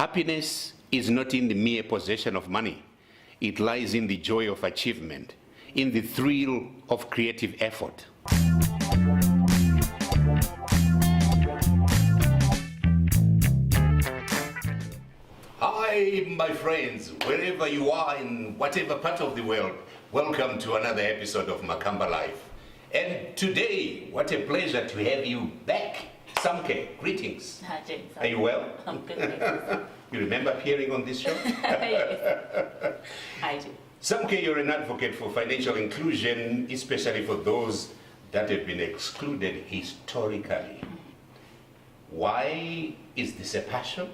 Happiness is not in the mere possession of money. It lies in the joy of achievement, in the thrill of creative effort. Hi, my friends, wherever you are in whatever part of the world, welcome to another episode of Makamba Life. And today, what a pleasure to have you back. Samke, greetings. Hi, James. Are you well? I'm good, thanks. You remember appearing on this show? Yes, I do. Samke, you're an advocate for financial inclusion, especially for those that have been excluded historically. Why is this a passion?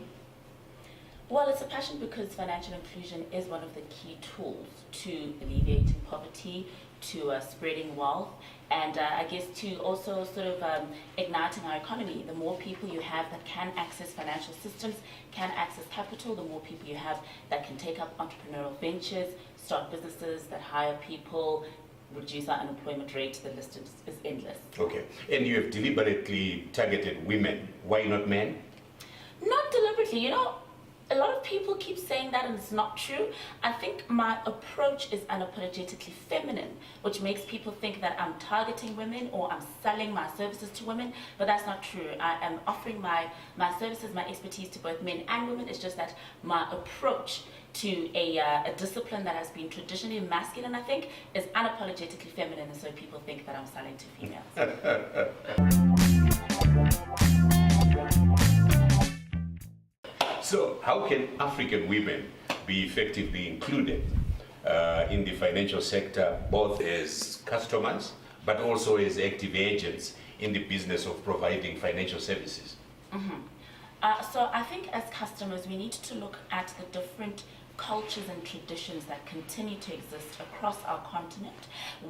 Well, it's a passion because financial inclusion is one of the key tools to alleviating poverty, to spreading wealth, and I guess to also sort of igniting our economy. The more people you have that can access financial systems, can access capital, the more people you have that can take up entrepreneurial ventures, start businesses that hire people, reduce our unemployment rate. The list is endless. Okay, and you have deliberately targeted women. Why not men? Not deliberately, you know. A lot of people keep saying that, and it's not true. I think my approach is unapologetically feminine, which makes people think that I'm targeting women or I'm selling my services to women, but that's not true. I am offering my services, my expertise to both men and women. It's just that my approach to a discipline that has been traditionally masculine, I think, is unapologetically feminine, and so people think that I'm selling to females. So how can African women be effectively included in the financial sector, both as customers, but also as active agents in the business of providing financial services? So I think as customers, we need to look at the different cultures and traditions that continue to exist across our continent,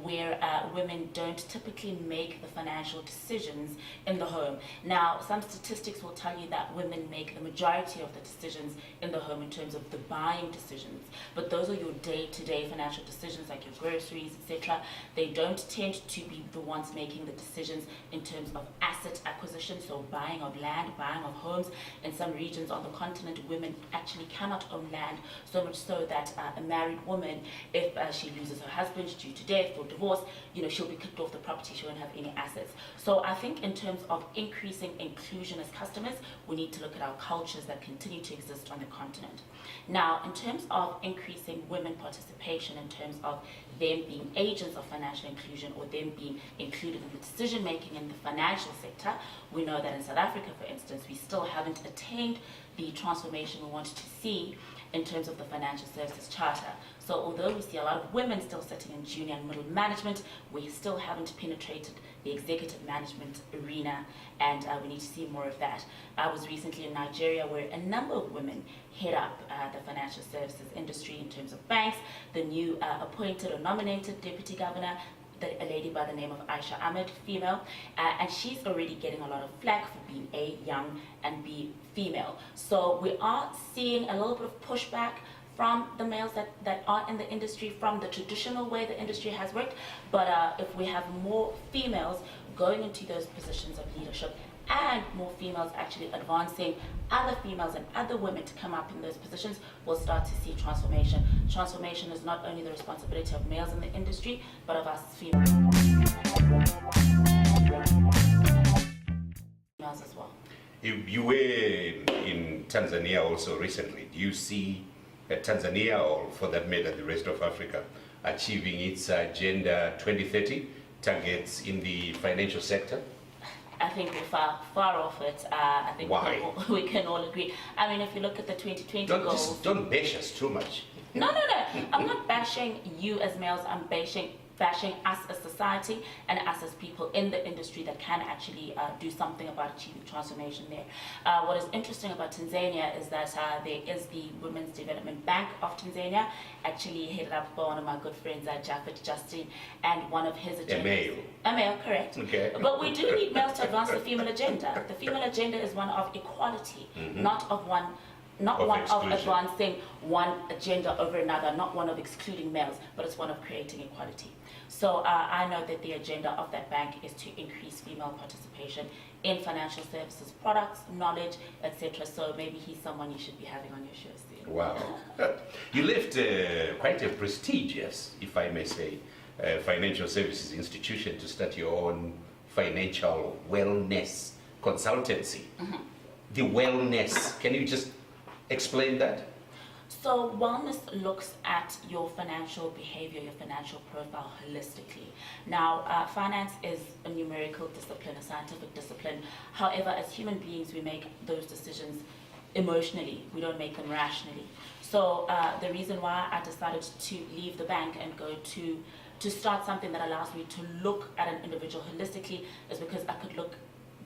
where women don't typically make the financial decisions in the home. Now, some statistics will tell you that women make the majority of the decisions in the home in terms of the buying decisions, but those are your day-to-day financial decisions like your groceries, etc. They don't tend to be the ones making the decisions in terms of asset acquisition, so buying of land, buying of homes. In some regions on the continent, women actually cannot own land, so much so that a married woman, if she loses her husband due to death or divorce, she'll be kicked off the property. She won't have any assets. So I think in terms of increasing inclusion as customers, we need to look at our cultures that continue to exist on the continent. Now, in terms of increasing women participation, in terms of them being agents of financial inclusion or them being included in the decision making in the financial sector, we know that in South Africa, for instance, we still haven't attained the transformation we wanted to see in terms of the Financial Services Charter. So although we see a lot of women still sitting in junior and middle management, we still haven't penetrated the executive management arena, and we need to see more of that. I was recently in Nigeria where a number of women head up the financial services industry in terms of banks. The new appointed or nominated deputy governor, a lady by the name of Aisha Ahmed, female, and she's already getting a lot of flack for being A, young, and B, female. So we are seeing a little bit of pushback from the males that are in the industry, from the traditional way the industry has worked. But if we have more females going into those positions of leadership, and more females actually advancing other females and other women to come up in those positions, we'll start to see transformation. Transformation is not only the responsibility of males in the industry, but of us females as well. You were in Tanzania also recently. Do you see Tanzania, or for that matter the rest of Africa, achieving its Agenda 2030 targets in the financial sector? I think we're far off it. I think Why? we can all agree. I mean, if you look at the 2020 goals... Don't bash us too much. No. I'm not bashing you as males. I'm bashing us as society and us as people in the industry that can actually do something about achieving transformation there. What is interesting about Tanzania is that there is the Women's Development Bank of Tanzania, actually headed up by one of my good friends, Japheth Justin, and one of his agendas... A male, correct. Okay. But we do need males to advance the female agenda. The female agenda is one of equality, not one of advancing one agenda over another, not one of excluding males, but it's one of creating equality. So I know that the agenda of that bank is to increase female participation in financial services products, knowledge, etc. So maybe he's someone you should be having on your show soon. Wow. You left quite a prestigious, if I may say, financial services institution to start your own financial wellness consultancy. The wellness, can you just explain that? So wellness looks at your financial behavior, your financial profile holistically. Now, finance is a numerical discipline, a scientific discipline. However, as human beings, we make those decisions emotionally. We don't make them rationally. So the reason why I decided to leave the bank and go to start something that allows me to look at an individual holistically is because I could look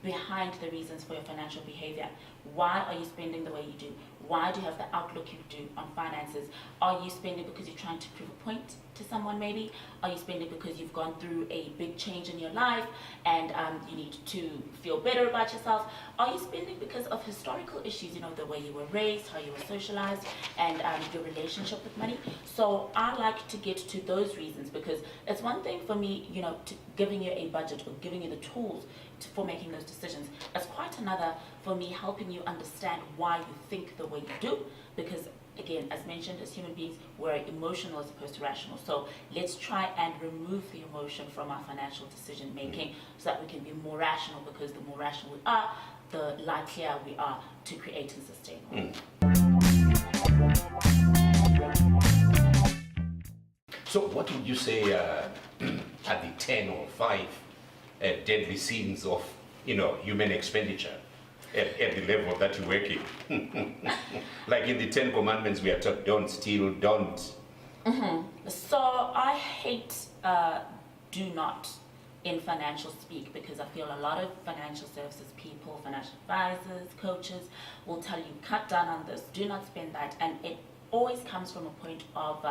behind the reasons for your financial behavior. Why are you spending the way you do? Why do you have the outlook you do on finances? Are you spending because you're trying to prove a point to someone maybe? Are you spending because you've gone through a big change in your life and you need to feel better about yourself? Are you spending because of historical issues, the way you were raised, how you were socialized, and your relationship with money? So I like to get to those reasons because it's one thing for me, to giving you a budget or giving you the tools for making those decisions. It's quite another for me helping you understand why you think the way you do, because again, as mentioned, as human beings, we're emotional as opposed to rational. So let's try and remove the emotion from our financial decision making so that we can be more rational, because the more rational we are, the likelier we are to create and sustain wealth. So what would you say are the 10 or 5 deadly sins of human expenditure at the level that you work in? Like in the 10 commandments we are taught, don't steal, don't. So I hate do not in financial speak, because I feel a lot of financial services people, financial advisors, coaches will tell you cut down on this, do not spend that, and it always comes from a point of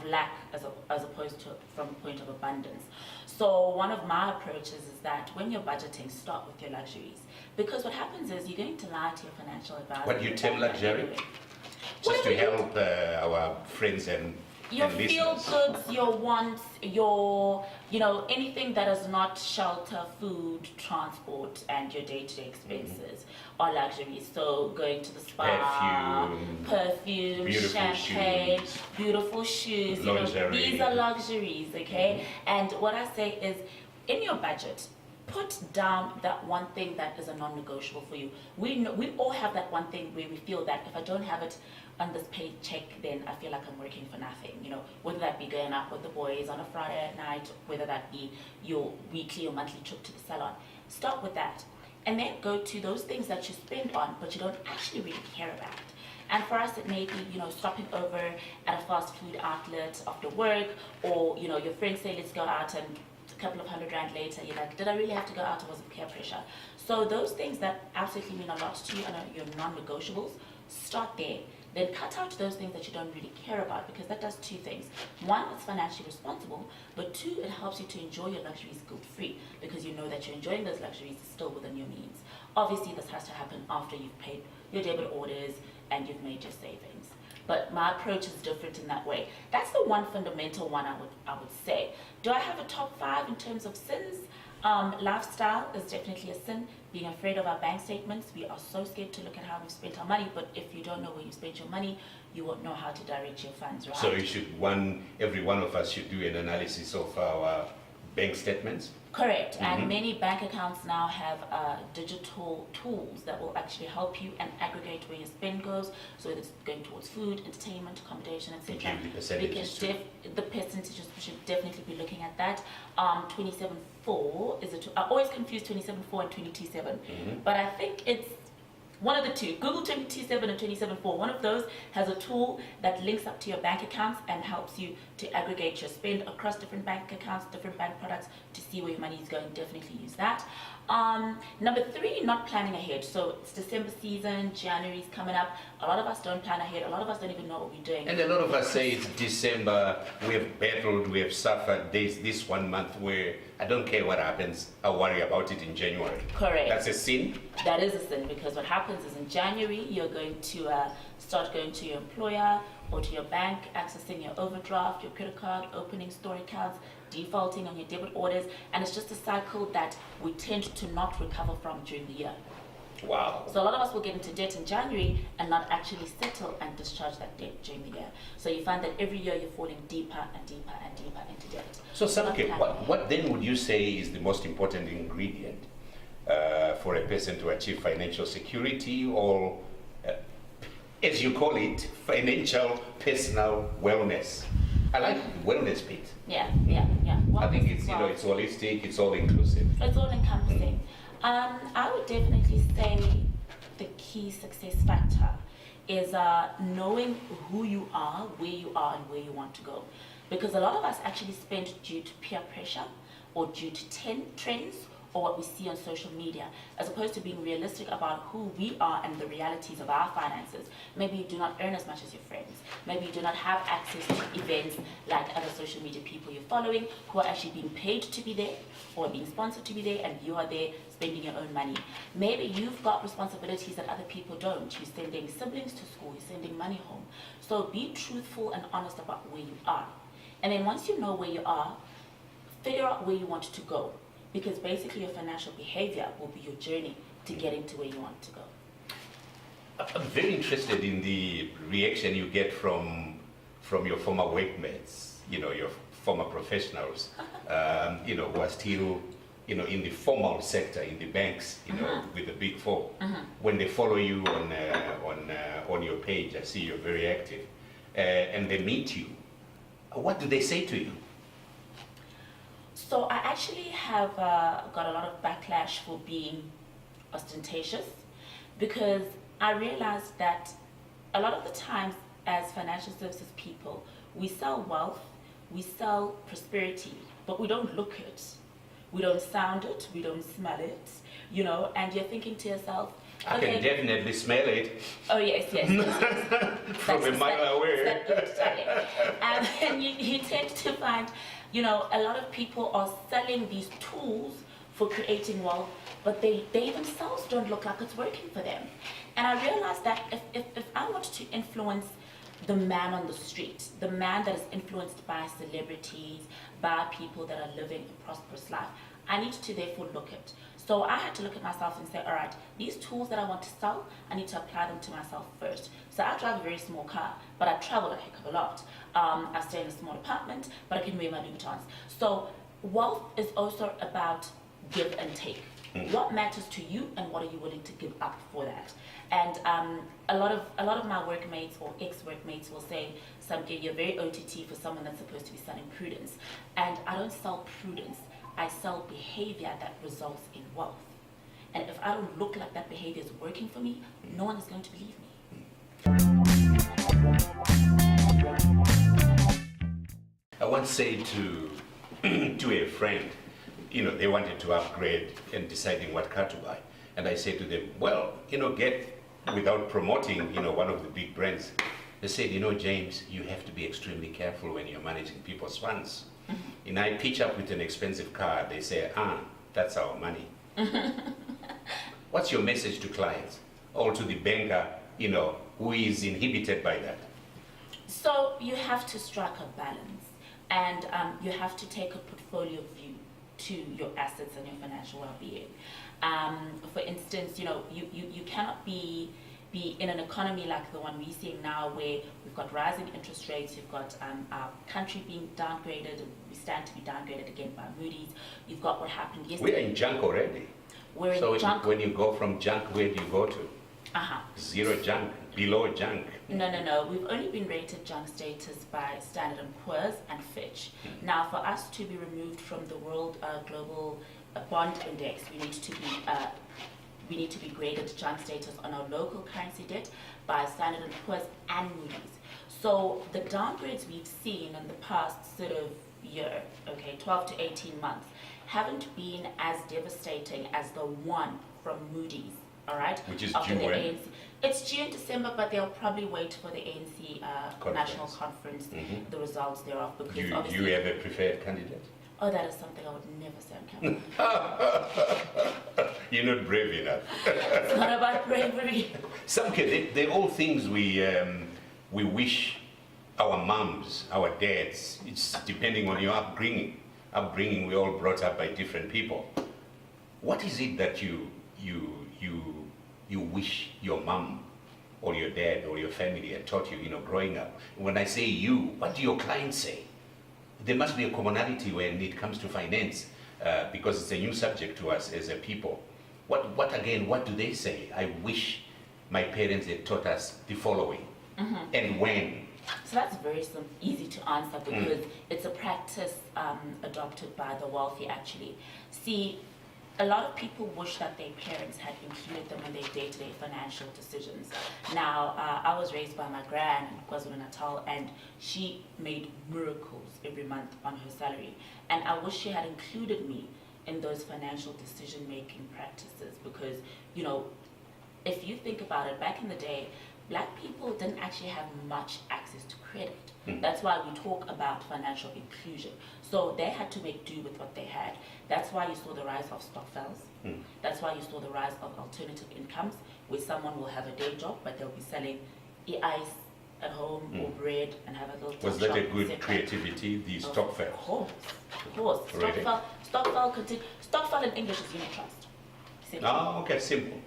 lack as opposed to from a point of abundance. So one of my approaches is that when you're budgeting, start with your luxuries, because what happens is you're going to lie to your financial advisor. What do you term luxury? Just to help our friends and your listeners. feel goods, your wants, your anything that is not shelter, food, transport, and your day-to-day expenses are luxuries. So going to the spa, perfume, beautiful champagne, shoes, beautiful shoes. lingerie. These are luxuries, okay? And what I say is, in your budget, put down that one thing that is a non-negotiable for you. We all have that one thing where we feel that if I don't have it on this paycheck, then I feel like I'm working for nothing. Whether that be going out with the boys on a Friday at night, whether that be your weekly or monthly trip to the salon. Start with that, and then go to those things that you spend on, but you don't actually really care about. And for us, it may be, stopping over at a fast food outlet after work, or your friends say let's go out, and a couple of $100 later, you're like, did I really have to go out, or was it peer pressure? So those things that absolutely mean a lot to you and are your non-negotiables, start there. Then cut out those things that you don't really care about, because that does 2 things. 1, it's financially responsible, but 2, it helps you to enjoy your luxuries guilt-free, because you know that you're enjoying those luxuries still within your means. Obviously, this has to happen after you've paid your debit orders and you've made your savings. But my approach is different in that way. That's the one fundamental one I would say. Do I have a top 5 in terms of sins? Lifestyle is definitely a sin. Being afraid of our bank statements. We are so scared to look at how we've spent our money, but if you don't know where you spent your money, you won't know how to direct your funds, right? So every one of us should do an analysis of our bank statements? Correct. And many bank accounts now have digital tools that will actually help you and aggregate where your spend goes, so it's going towards food, entertainment, accommodation, etc. Give the percentages too. The percentages, we should definitely be looking at that. 27.4 is I always confuse 27.4 and 22.7, but I think it's one of the two. Google 22.7 and 27.4. One of those has a tool that links up to your bank accounts and helps you to aggregate your spend across different bank accounts, different bank products, to see where your money is going. Definitely use that. Number three, not planning ahead. So it's December season, January's coming up. A lot of us don't plan ahead. A lot of us don't even know what we're doing. And a lot of us say it's December, we have battled, we have suffered this 1 month where I don't care what happens, I'll worry about it in January. Correct. That's a sin? That is a sin, because what happens is in January, you're going to start going to your employer or to your bank, accessing your overdraft, your credit card, opening store accounts, defaulting on your debit orders, and it's just a cycle that we tend to not recover from during the year. Wow. So a lot of us will get into debt in January and not actually settle and discharge that debt during the year. So you find that every year you're falling deeper and deeper and deeper into debt. So Samke, what then would you say is the most important ingredient for a person to achieve financial security, or as you call it, financial personal wellness? I like the wellness bit. Yeah. I think it's, it's holistic, it's all inclusive. It's all encompassing. I would definitely say the key success factor is knowing who you are, where you are, and where you want to go. Because a lot of us actually spend due to peer pressure or due to trends or what we see on social media, as opposed to being realistic about who we are and the realities of our finances. Maybe you do not earn as much as your friends. Maybe you do not have access to events like other social media people you're following who are actually being paid to be there or being sponsored to be there, and you are there spending your own money. Maybe you've got responsibilities that other people don't. You're sending siblings to school, you're sending money home. So be truthful and honest about where you are. And then once you know where you are, figure out where you want to go. Because basically your financial behavior will be your journey to getting to where you want to go. I'm very interested in the reaction you get from your former workmates, your former professionals, who are still, in the formal sector, in the banks, with the big four. When they follow you on your page, I see you're very active, and they meet you. What do they say to you? So I actually have got a lot of backlash for being ostentatious, because I realized that a lot of the times as financial services people, we sell wealth, we sell prosperity, but we don't look it, we don't sound it, we don't smell it, and you're thinking to yourself, I can definitely smell it. Oh yes. From a mile away. And you tend to find, a lot of people are selling these tools for creating wealth, but they themselves don't look like it's working for them. And I realized that if I want to influence the man on the street, the man that is influenced by celebrities, by people that are living a prosperous life, I need to therefore look at. So I had to look at myself and say, all right, these tools that I want to sell, I need to apply them to myself first. So I drive a very small car, but I travel a heck of a lot. I stay in a small apartment, but I can wear my Louboutins. So wealth is also about give and take. What matters to you, and what are you willing to give up for that? And a lot of my workmates or ex-workmates will say, Samke, you're very OTT for someone that's supposed to be selling prudence. And I don't sell prudence. I sell behavior that results in wealth. And if I don't look like that behavior is working for me, no one is going to believe me. I once said to a friend, they wanted to upgrade and deciding what car to buy. And I said to them, well, get, without promoting, one of the big brands. They said, James, you have to be extremely careful when you're managing people's funds. And I pitch up with an expensive car, they say, that's our money. What's your message to clients, or to the banker, who is inhibited by that? So you have to strike a balance, and you have to take a portfolio view to your assets and your financial well-being. For instance, you cannot be in an economy like the one we're seeing now, where we've got rising interest rates, you've got our country being downgraded, and we stand to be downgraded again by Moody's. You've got what happened yesterday. We're in junk already. We're in junk. When you go from junk, where do you go to? Zero junk, below junk. No. We've only been rated junk status by Standard & Poor's and Fitch. Now, for us to be removed from the World Global Bond Index, we need to be graded junk status on our local currency debt by Standard & Poor's and Moody's. So the downgrades we've seen in the past sort of year, 12 to 18 months, haven't been as devastating as the one from Moody's, all right? Which is after due the when? ANC. It's due in December, but they'll probably wait for the ANC national conference, Mhm. the results thereof, because Do you obviously... have a preferred candidate? Oh, that is something I would never say on camera. You're not brave enough. It's not about bravery. Samke, they're all things we wish our mums, our dads, it's depending on your upbringing. We're all brought up by different people. What is it that you wish your mum or your dad or your family had taught you, growing up? When I say you, what do your clients say? There must be a commonality when it comes to finance, because it's a new subject to us as a people. What do they say? I wish my parents had taught us the following. And when? So that's very easy to answer, because it's a practice adopted by the wealthy, actually. See, a lot of people wish that their parents had included them in their day-to-day financial decisions. Now, I was raised by my gran in KwaZulu-Natal, and she made miracles every month on her salary. And I wish she had included me in those financial decision-making practices, because, if you think about it, back in the day, Black people didn't actually have much access to credit. That's why we talk about financial inclusion. So they had to make do with what they had. That's why you saw the rise of stokvels. That's why you saw the rise of alternative incomes, where someone will have a day job, but they'll be selling ice at home or bread and have a little Was tuck that shop, a good etc. creativity, the stokvel? Of course. Really? Stokvel in English is unit trust. Essentially. Oh, okay, simple.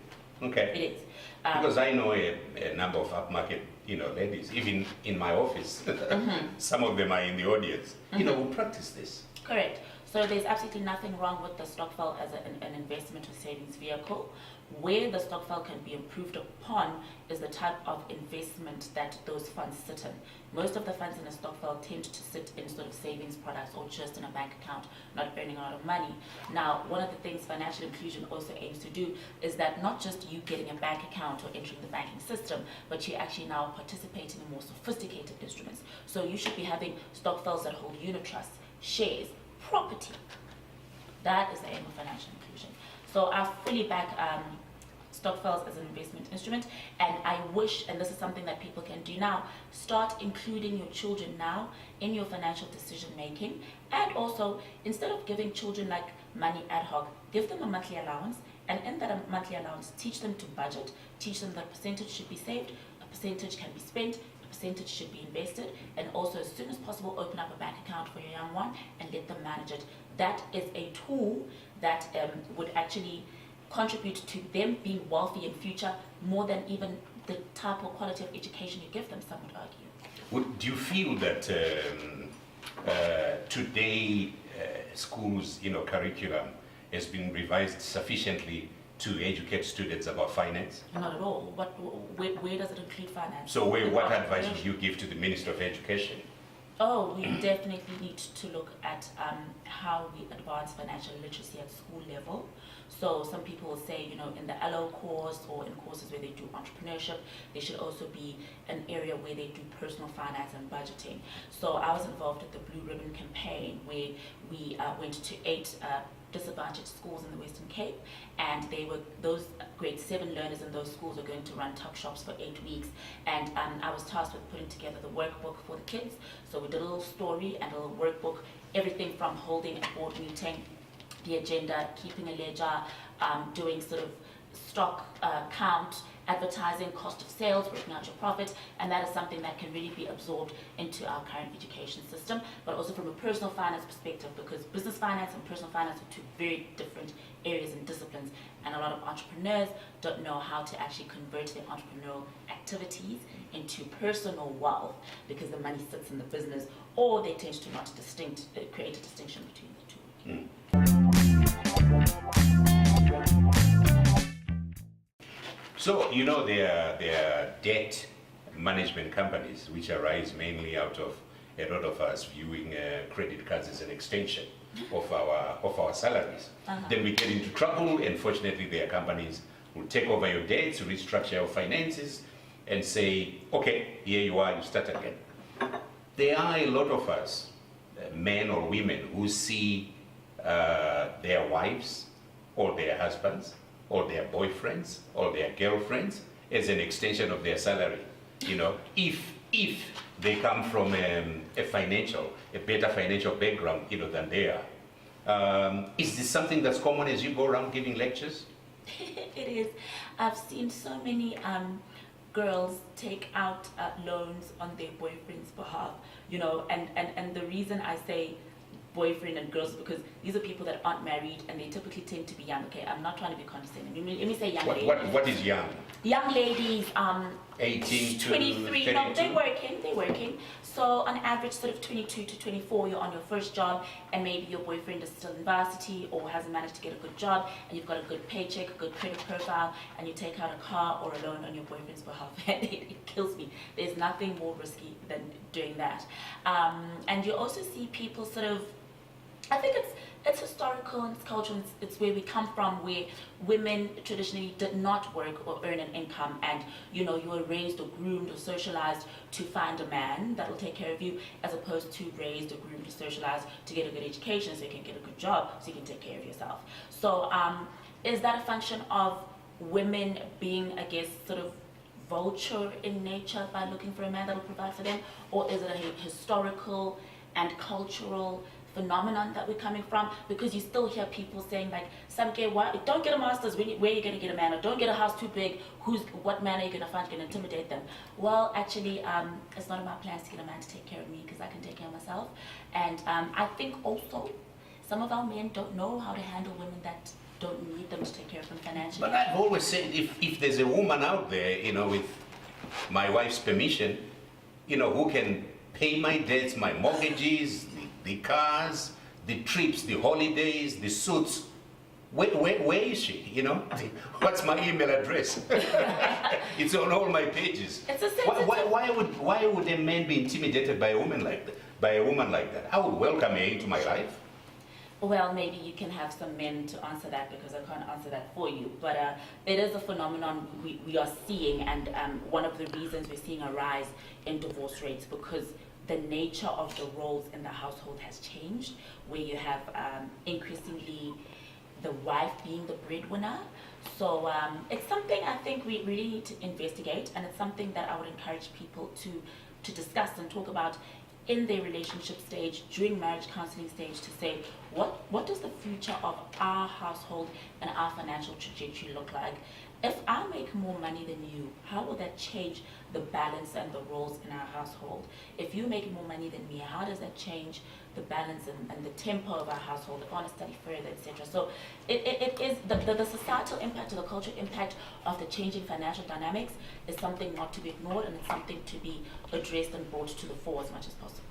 Okay. It is. Because I know a number of upmarket, ladies, even in my office, some of them are in the audience, who practice this. Correct. So there's absolutely nothing wrong with the stokvel as an investment or savings vehicle. Where the stokvel can be improved upon is the type of investment that those funds sit in. Most of the funds in a stokvel tend to sit in sort of savings products or just in a bank account, not earning a lot of money. Now, one of the things financial inclusion also aims to do is that not just you getting a bank account or entering the banking system, but you're actually now participating in more sophisticated instruments. So you should be having stokvels that hold unit trusts, shares, property. That is the aim of financial inclusion. So I fully back stokvels as an investment instrument, and I wish, and this is something that people can do now, start including your children now in your financial decision making. And also, instead of giving children like money ad hoc, give them a monthly allowance, and in that monthly allowance, teach them to budget, teach them that a percentage should be saved, a percentage can be spent, percentage should be invested, and also as soon as possible open up a bank account for your young one and let them manage it. That is a tool that would actually contribute to them being wealthy in future more than even the type or quality of education you give them, some would argue. Do you feel that today schools, curriculum has been revised sufficiently to educate students about finance? Not at all. Where does it include finance? So what advice would you give to the Minister of Education? Oh, we definitely need to look at how we advance financial literacy at school level. So some people will say, in the LO course or in courses where they do entrepreneurship, there should also be an area where they do personal finance and budgeting. So I was involved with the Blue Ribbon campaign, where we went to 8 disadvantaged schools in the Western Cape, and those grade 7 learners in those schools are going to run tuck shops for 8 weeks, and I was tasked with putting together the workbook for the kids. So we did a little story and a little workbook, everything from holding a board meeting, the agenda, keeping a ledger, doing sort of stock count, advertising, cost of sales, working out your profit, and that is something that can really be absorbed into our current education system, but also from a personal finance perspective, because business finance and personal finance are two very different areas and disciplines, and a lot of entrepreneurs don't know how to actually convert their entrepreneurial activities into personal wealth because the money sits in the business, or they tend to not create a distinction between the two. So, there are debt management companies which arise mainly out of a lot of us viewing credit cards as an extension of our salaries. Then we get into trouble, and fortunately there are companies who take over your debts, restructure your finances, and say, okay, here you are, you start again. There are a lot of us, men or women, who see their wives or their husbands or their boyfriends or their girlfriends as an extension of their salary. You know, if they come from a better financial background, you know, than they are. Is this something that's common as you go around giving lectures? It is. I've seen so many girls take out loans on their boyfriend's behalf, you know, and the reason I say boyfriend and girls is because these are people that aren't married and they typically tend to be young. Okay, I'm not trying to be condescending. Let me say young ladies. What is young? Young ladies, 18 to 23. 32? No, they're working. So on average, sort of 22 to 24, you're on your first job, and maybe your boyfriend is still in varsity or hasn't managed to get a good job, and you've got a good paycheck, a good credit profile, and you take out a car or a loan on your boyfriend's behalf, and it kills me. There's nothing more risky than doing that. And you also see people sort of, I think it's historical and it's cultural, and it's where we come from, where women traditionally did not work or earn an income, and you know, you were raised or groomed or socialized to find a man that will take care of you, as opposed to raised or groomed or socialized to get a good education so you can get a good job so you can take care of yourself. So is that a function of women being, I guess, sort of vulture in nature by looking for a man that will provide for them, or is it a historical and cultural phenomenon that we're coming from? Because you still hear people saying like, Samke, why don't get a master's, where are you going to get a man? Or don't get a house too big, what man are you going to find going to intimidate them? Well, actually, it's not in my plans to get a man to take care of me, because I can take care of myself. And I think also some of our men don't know how to handle women that don't need them to take care of them financially. But I've always said, if there's a woman out there, you know, with my wife's permission, you know, who can pay my debts, my mortgages, the cars, the trips, the holidays, the suits, where is she, you know? What's my email address? It's on all my pages. It's a why would a man be intimidated by a woman like that? I would welcome her into my life. Well, maybe you can have some men to answer that, because I can't answer that for you. But it is a phenomenon we are seeing, and one of the reasons we're seeing a rise in divorce rates, because the nature of the roles in the household has changed, where you have increasingly the wife being the breadwinner. So it's something I think we really need to investigate, and it's something that I would encourage people to discuss and talk about in their relationship stage, during marriage counseling stage, to say, what does the future of our household and our financial trajectory look like? If I make more money than you, how will that change the balance and the roles in our household? If you make more money than me, how does that change the balance and the tempo of our household? If I want to study further, etc. So it is the societal impact or the cultural impact of the changing financial dynamics is something not to be ignored, and it's something to be addressed and brought to the fore as much as possible.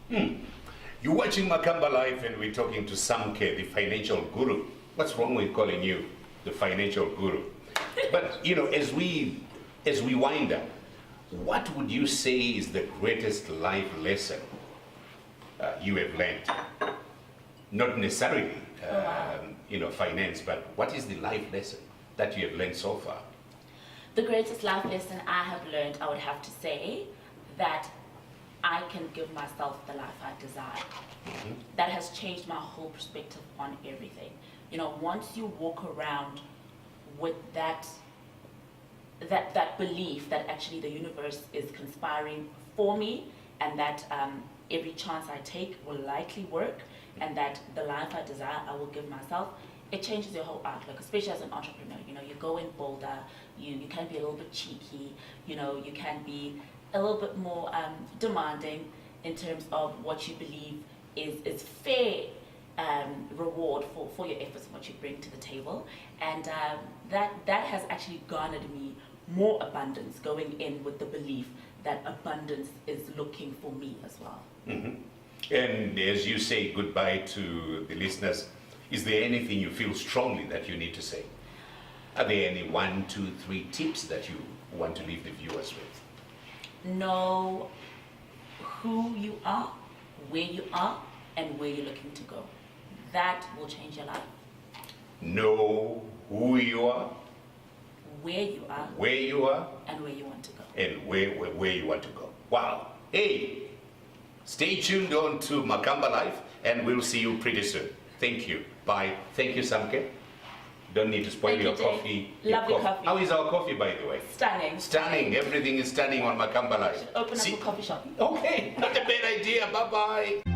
You're watching Makamba Live, and we're talking to Samke, the financial guru. What's wrong with calling you the financial guru? But you know, as we wind up, what would you say is the greatest life lesson you have learned? Not necessarily, you know, finance, but what is the life lesson that you have learned so far? The greatest life lesson I have learned, I would have to say, that I can give myself the life I desire. Mm-hmm. That has changed my whole perspective on everything. You know, once you walk around with that belief that actually the universe is conspiring for me, and that every chance I take will likely work, and that the life I desire I will give myself, it changes your whole outlook, especially as an entrepreneur. You know, you go in bolder, you can be a little bit cheeky, you know, you can be a little bit more demanding in terms of what you believe is fair reward for your efforts and what you bring to the table. And that has actually garnered me more abundance, going in with the belief that abundance is looking for me as well. Mm-hmm. And as you say goodbye to the listeners, is there anything you feel strongly that you need to say? Are there any 1, 2, 3 tips that you want to leave the viewers with? Know who you are, where you are, and where you're looking to go. That will change your life. Know who you are, where you are, and where you want to go. And where you want to go. Wow. Hey, stay tuned on to Makamba Life, and we'll see you pretty soon. Thank you. Bye. Thank you, Samke. Don't need to spoil Thank you, your Jay. coffee. Love your coffee. How is our coffee, by the way? Stunning. Stunning. Everything is stunning on Makamba Live. Open up a coffee shop. Okay, not a bad idea. Bye-bye.